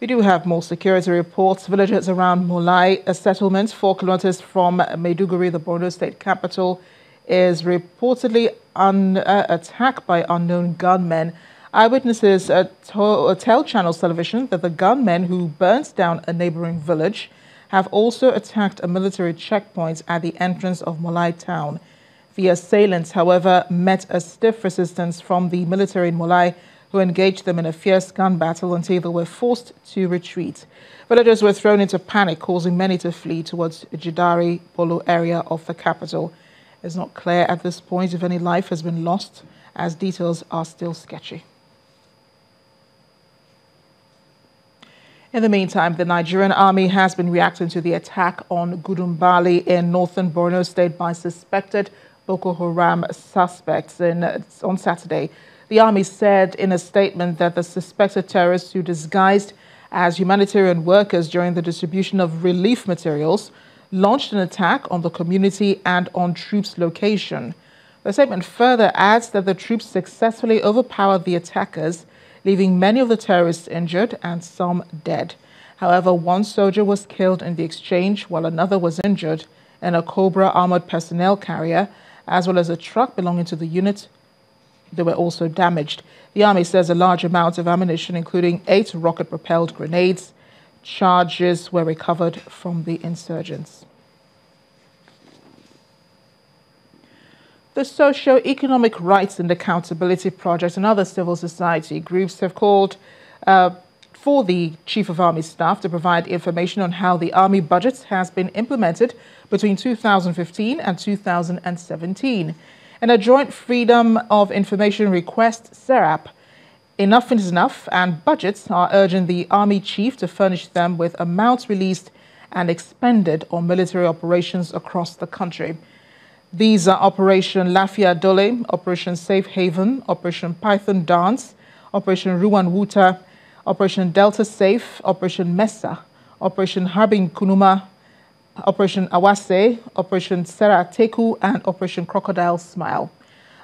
We do have more security reports. Villagers around Mulai, a settlement 4 kilometers from Maiduguri, the Borno state capital, is reportedly attacked by unknown gunmen. Eyewitnesses tell Channels Television that the gunmen who burnt down a neighboring village have also attacked a military checkpoint at the entrance of Mulai town. The assailants, however, met a stiff resistance from the military in Mulai, who engaged them in a fierce gun battle until they were forced to retreat. Villagers were thrown into panic, causing many to flee towards Jidari Polo area of the capital. It's not clear at this point if any life has been lost, as details are still sketchy. In the meantime, the Nigerian army has been reacting to the attack on Gudumbali in northern Borno state by suspected Boko Haram suspects on Saturday. The army said in a statement that the suspected terrorists who disguised as humanitarian workers during the distribution of relief materials launched an attack on the community and on troops' location. The statement further adds that the troops successfully overpowered the attackers, leaving many of the terrorists injured and some dead. However, one soldier was killed in the exchange while another was injured in a Cobra armored personnel carrier, as well as a truck belonging to the unit. They were also damaged. The army says a large amount of ammunition, including 8 rocket-propelled grenades, charges were recovered from the insurgents. The Socio-Economic Rights and Accountability Project and other civil society groups have called for the Chief of Army Staff to provide information on how the Army budget has been implemented between 2015 and 2017. In a joint Freedom of Information request, SERAP, Enough is Enough and Budgets are urging the Army Chief to furnish them with amounts released and expended on military operations across the country. These are Operation Lafia Dole, Operation Safe Haven, Operation Python Dance, Operation Ruwan Wuta, Operation Delta Safe, Operation Mesa, Operation Harbin Kunuma, Operation Awase, Operation Sera Teku, and Operation Crocodile Smile.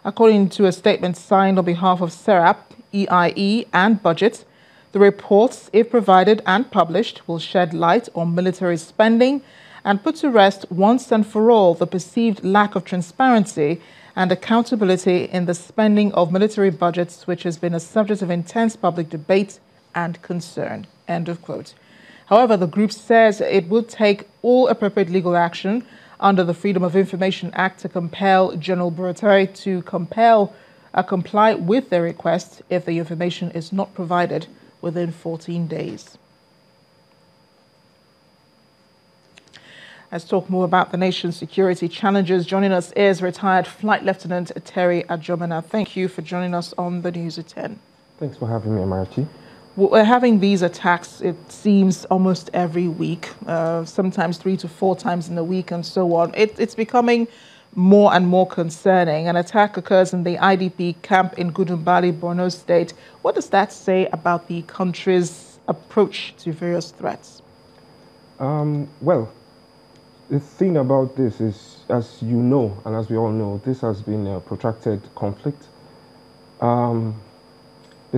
According to a statement signed on behalf of SERAP, EiE, and BudgIT, the reports, if provided and published, will shed light on military spending and put to rest once and for all the perceived lack of transparency and accountability in the spending of military budgets, which has been a subject of intense public debate and concern. End of quote. However, the group says it will take all appropriate legal action under the Freedom of Information Act to compel General Buratai to comply with their request if the information is not provided within 14 days. Let's talk more about the nation's security challenges. Joining us is retired Flight Lieutenant Terry Ajomana. Thank you for joining us on the News at 10. Thanks for having me, Marty. We're having these attacks, it seems, almost every week, sometimes 3 to 4 times in a week and so on. It's becoming more and more concerning. An attack occurs in the IDP camp in Gudumbali, Borno State. What does that say about the country's approach to various threats? Well, the thing about this is, as you know, and as we all know, this has been a protracted conflict. The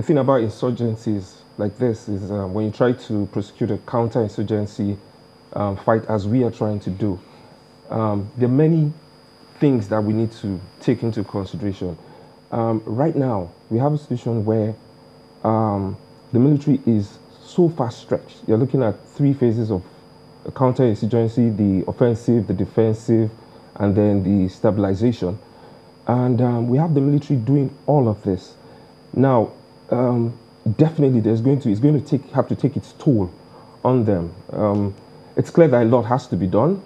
thing about insurgencies like this is when you try to prosecute a counter-insurgency fight, as we are trying to do, there are many things that we need to take into consideration. Right now, we have a situation where the military is so far stretched. You're looking at 3 phases of a counter-insurgency: the offensive, the defensive, and then the stabilization. And we have the military doing all of this. Now, definitely it's going to have to take its toll on them. It's clear that a lot has to be done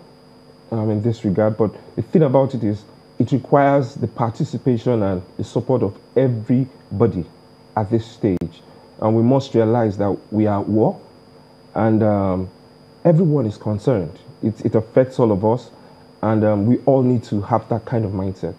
in this regard, but the thing about it is it requires the participation and the support of everybody at this stage. And we must realize that we are at war, and everyone is concerned. It affects all of us, and we all need to have that kind of mindset.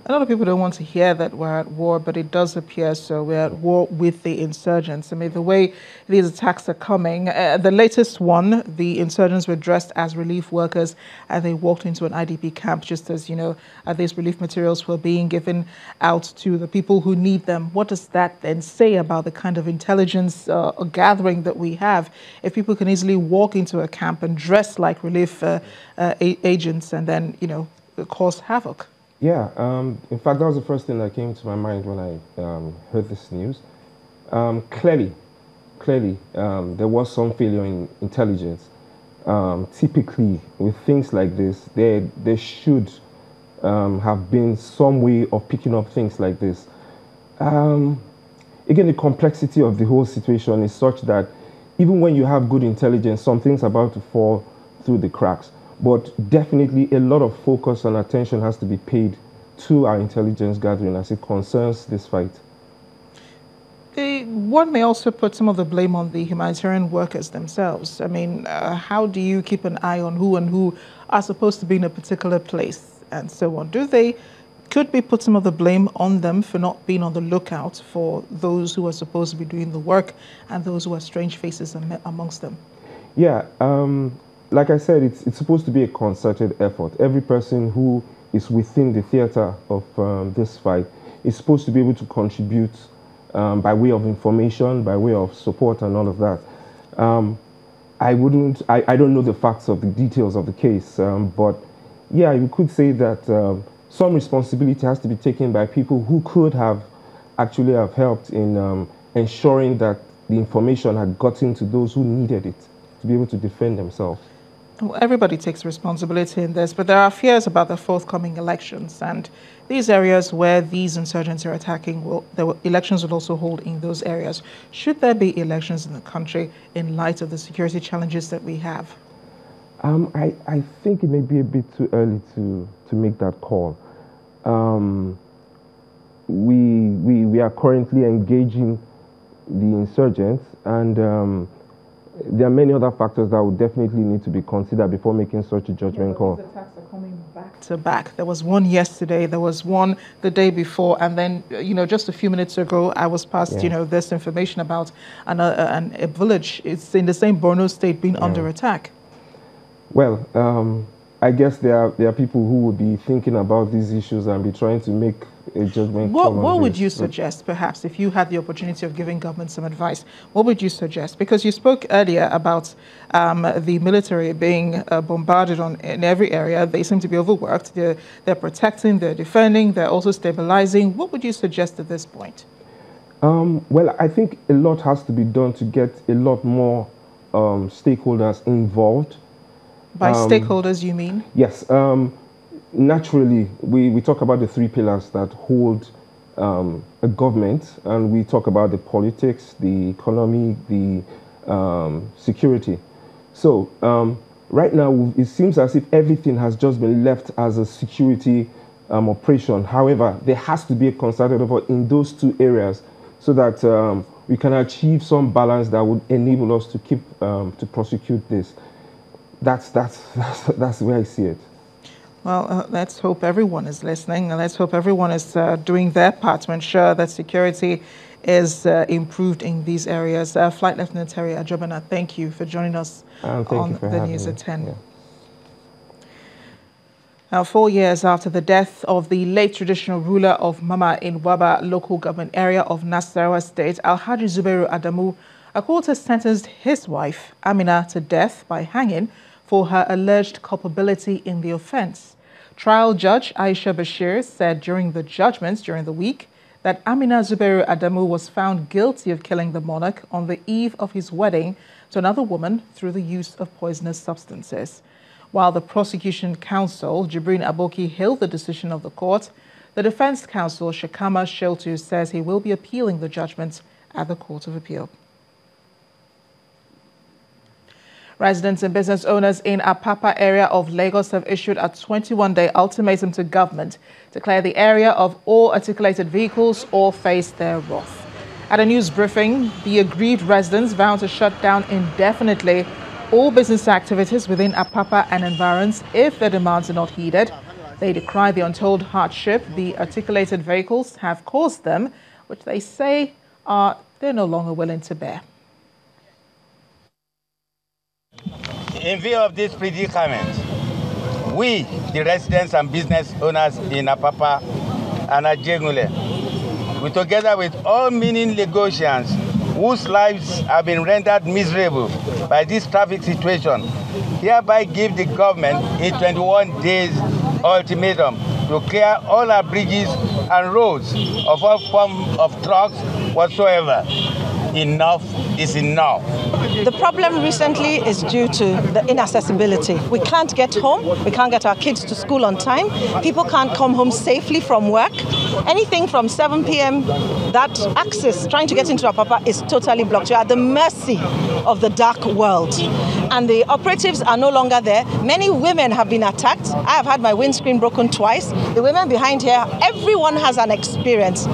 A lot of people don't want to hear that we're at war, but it does appear so. We're at war with the insurgents. I mean, the way these attacks are coming, the latest one, the insurgents were dressed as relief workers and they walked into an IDP camp just as, these relief materials were being given out to the people who need them. What does that then say about the kind of intelligence gathering that we have? If people can easily walk into a camp and dress like relief agents and then, cause havoc. Yeah, in fact, that was the first thing that came to my mind when I heard this news. Clearly, there was some failure in intelligence. Typically, with things like this, there should have been some way of picking up things like this. Again, the complexity of the whole situation is such that even when you have good intelligence, some things are about to fall through the cracks. But definitely a lot of focus and attention has to be paid to our intelligence gathering as it concerns this fight. One may also put some of the blame on the humanitarian workers themselves. I mean, how do you keep an eye on who are supposed to be in a particular place and so on? Could we put some of the blame on them for not being on the lookout for those who are supposed to be doing the work and those who are strange faces amongst them? Yeah. Like I said, it's supposed to be a concerted effort. Every person who is within the theater of this fight is supposed to be able to contribute by way of information, by way of support and all of that. I don't know the facts of the details of the case, but yeah, you could say that some responsibility has to be taken by people who could have actually have helped in ensuring that the information had gotten to those who needed it to be able to defend themselves. Well, everybody takes responsibility in this, but there are fears about the forthcoming elections, and these areas where these insurgents are attacking, elections will also hold in those areas. Should there be elections in the country in light of the security challenges that we have? I think it may be a bit too early to make that call. We are currently engaging the insurgents, and there are many other factors that would definitely need to be considered before making such a judgment call. These attacks are coming back to back. There was one yesterday, there was one the day before, and then, just a few minutes ago, I was passed, this information about a village. It's in the same Borno state being under attack. Well, I guess there are people who would be thinking about these issues and be trying to make a judgment call. What would you suggest, perhaps, if you had the opportunity of giving government some advice? What would you suggest? Because you spoke earlier about the military being bombarded in every area. They seem to be overworked. They're protecting, they're defending, they're also stabilizing. What would you suggest at this point? Well, I think a lot has to be done to get a lot more stakeholders involved. By stakeholders, you mean? Yes. Naturally, we talk about the three pillars that hold a government, and we talk about the politics, the economy, the security. So right now, it seems as if everything has just been left as a security operation. However, there has to be a concerted effort in those two areas so that we can achieve some balance that would enable us to keep to prosecute this. That's the way I see it. Well, let's hope everyone is listening, and let's hope everyone is doing their part to ensure that security is improved in these areas. Flight Lieutenant Terry Ajobana, thank you for joining us on the News at 10. Yeah. Now, 4 years after the death of the late traditional ruler of Mama in Waba local government area of Nasarawa State, Alhaji Zubairu Adamu, a court has sentenced his wife, Amina, to death by hanging for her alleged culpability in the offense. Trial judge Aisha Bashir said during the judgments during the week that Amina Zubairu Adamu was found guilty of killing the monarch on the eve of his wedding to another woman through the use of poisonous substances. While the prosecution counsel, Jibrin Aboki, hailed the decision of the court, the defense counsel, Shakama Sheltu, says he will be appealing the judgment at the Court of Appeal. Residents and business owners in Apapa area of Lagos have issued a 21-day ultimatum to government to clear the area of all articulated vehicles or face their wrath. At a news briefing, the aggrieved residents vowed to shut down indefinitely all business activities within Apapa and environs if their demands are not heeded. They decry the untold hardship the articulated vehicles have caused them, which they say they're no longer willing to bear. In view of this predicament, we, the residents and business owners in Apapa and Ajegule, we together with all meaning Lagosians whose lives have been rendered miserable by this traffic situation, hereby give the government a 21 days ultimatum to clear all our bridges and roads of all forms of trucks whatsoever. Enough is enough. The problem recently is due to the inaccessibility. We can't get home, we can't get our kids to school on time, people can't come home safely from work. Anything from 7 p.m., that access, trying to get into Apapa, is totally blocked. You're at the mercy of the dark world. And the operatives are no longer there. Many women have been attacked. I have had my windscreen broken twice. The women behind here, everyone has an experience.